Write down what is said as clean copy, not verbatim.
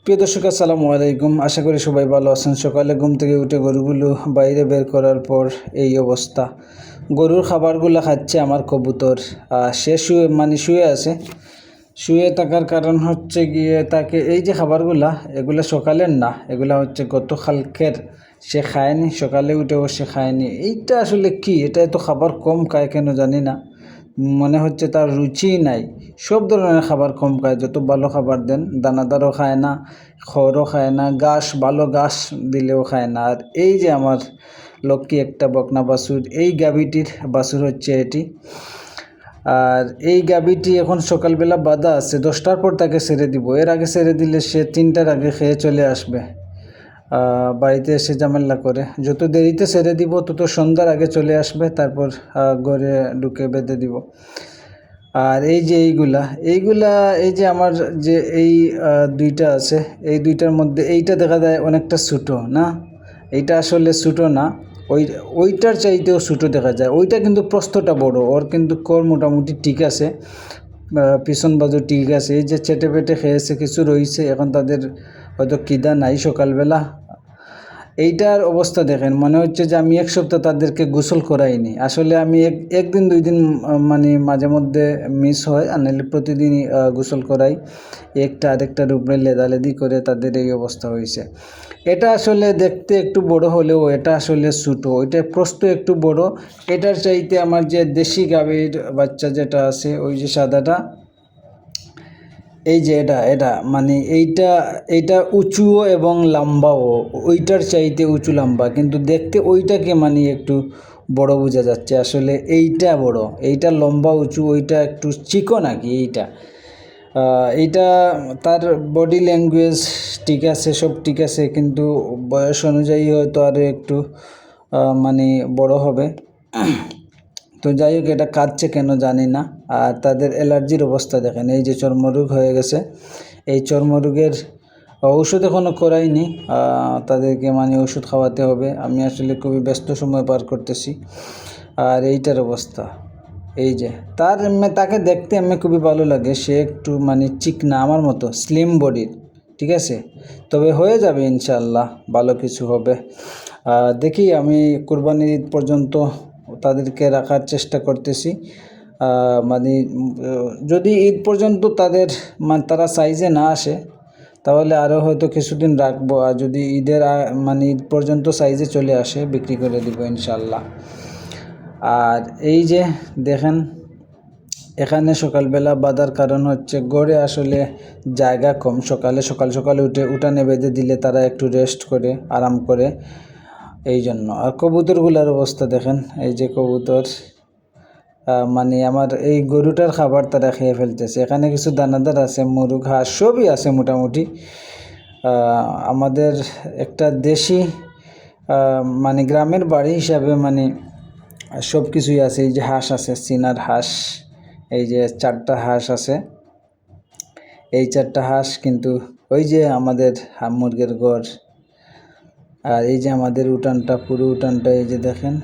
প্রিয় দর্শক আসসালামু আলাইকুম। আশা করি সবাই ভালো আছেন। সকালে ঘুম থেকে উঠে গরুগুলো বাইরে বের করার পর এই অবস্থা। গরুর খাবারগুলো খাচ্ছে আমার কবুতর। সে শুয়ে আছে। শুয়ে থাকার কারণ হচ্ছে গিয়ে তাকে এই যে খাবারগুলা, এগুলা সকালের না, এগুলা হচ্ছে গতকালকের। সে খায়নি, সকালে উঠেও সে খায়নি। এইটা আসলে কি, এটা এত খাবার কম খায় কেন জানি না। মনে হচ্ছে তার রুচিই নাই। সব ধরনের খাবার কম খায়, যত ভালো খাবার দেন দানাদারও খায় না, খড়ও খায় না, ঘাস ভালো ঘাস দিলেও খায় না। আর এই যে আমার লক্ষ্মী একটা বকনা বাছুর, এই গাভীটির বাছুর হচ্ছে এটি। আর এই গাভীটি এখন সকালবেলা বাঁধা আছে, 10টার পর তাকে ছেড়ে দিব। এর আগে ছেড়ে দিলে সে 3টার আগে খেয়ে চলে আসবে, বাড়িতে এসে ঝামেলা করে। যত দেরিতে ছেড়ে দিব তত সন্ধ্যার আগে চলে আসবে, তারপর ঘরে ঢুকে বেঁধে দিব। আর এই যে এইগুলা এই যে আমার যে এই দুইটা আছে, এই দুইটার মধ্যে এইটা দেখা যায় অনেকটা ছোটো না, এইটা আসলে ছোটো না, ওইটার চাইতেও ছোটো দেখা যায়। ওইটা কিন্তু প্রস্থটা বড়, ওর কিন্তু কর মোটামুটি ঠিক আছে, পিছন বাজু ঠিক আছে। এই যে চেটে পেটে খেয়েছে, কিছু রয়েছে, এখন তাদের হয়তো খিদা নাই সকালবেলা। এইটার অবস্থা দেখেন, মনে হচ্ছে যে আমি 1 সপ্তাহ তাদেরকে গোসল করাইনি। আসলে আমি একদিন 2 দিন মানে মাঝে মধ্যে মিস হয়, আর নাহলে প্রতিদিনই গোসল করাই। একটা আরেকটার উপরে লেদালেদি করে তাদের এই অবস্থা হয়েছে। এটা আসলে দেখতে একটু বড় হলেও এটা আসলে ছোটো, ওইটা প্রস্থ একটু বড়। এটার চাইতে আমার যে দেশি গাভীর বাচ্চা যেটা আছে, ওই যে সাদাটা, এই যে এটা মানে এইটা উঁচুও এবং লম্বাও, ওইটার চাইতে উঁচু লম্বা, কিন্তু দেখতে ওইটাকে মানে একটু বড় বোঝা যাচ্ছে। আসলে এইটা বড়, এইটা লম্বা উঁচু, ওইটা একটু চিকন নাকি এইটা তার বডি ল্যাঙ্গুয়েজ ঠিক আছে, সব ঠিক আছে, কিন্তু বয়স অনুযায়ী হয়তো আরও একটু মানে বড় হবে। তো যাই হোক, এটা কাঁদছে কেন জানি না। আর তাদের অ্যালার্জির অবস্থা দেখেন, এই যে চর্মরোগ হয়ে গেছে। এই চর্মরোগের ওষুধ এখনও করাইনি, তাদেরকে মানে ওষুধ খাওয়াতে হবে। আমি আসলে খুবই ব্যস্ত সময় পার করতেছি। আর এইটার অবস্থা এই যে তাকে দেখতে আমি খুবই ভালো লাগে। সে একটু মানে চিকনা, আমার মতো স্লিম বডির, ঠিক আছে। তবে হয়ে যাবে ইনশাল্লাহ, ভালো কিছু হবে। দেখি আমি কুরবানির ঈদ পর্যন্ত তাদেরকে রাখার চেষ্টা করতেছি। মানে যদি ঈদ পর্যন্ত তারা সাইজে না আসে, তাহলে আরও হয়তো কিছুদিন রাখবো। আর যদি মানে ঈদ পর্যন্ত সাইজে চলে আসে, বিক্রি করে দিব ইনশাল্লাহ। আর এই যে দেখেন, এখানে সকালবেলা বাঁধার কারণ হচ্ছে গড়ে আসলে জায়গা কম। সকালে উঠানে বেঁধে দিলে তারা একটু রেস্ট করে, আরাম করে, এই জন্য। আর কবুতরগুলোর অবস্থা দেখেন, এই যে কবুতর, মানে আমার এই গরুটার খাবার তারা খেয়ে ফেলতেছে। এখানে কিছু দানাদার আছে, মুরগ, হাঁস সবই আছে মোটামুটি। আমাদের একটা দেশি মানে গ্রামের বাড়ি হিসাবে মানে সব কিছুই আছে। এই যে হাঁস আছে, চীনার হাঁস, এই যে 4টা হাঁস আছে। এই 4টা হাঁস, কিন্তু ওই যে আমাদের মুরগের ঘর। আর এই যে আমাদের উঠানটা, পুরো উঠানটা এই যে দেখেন।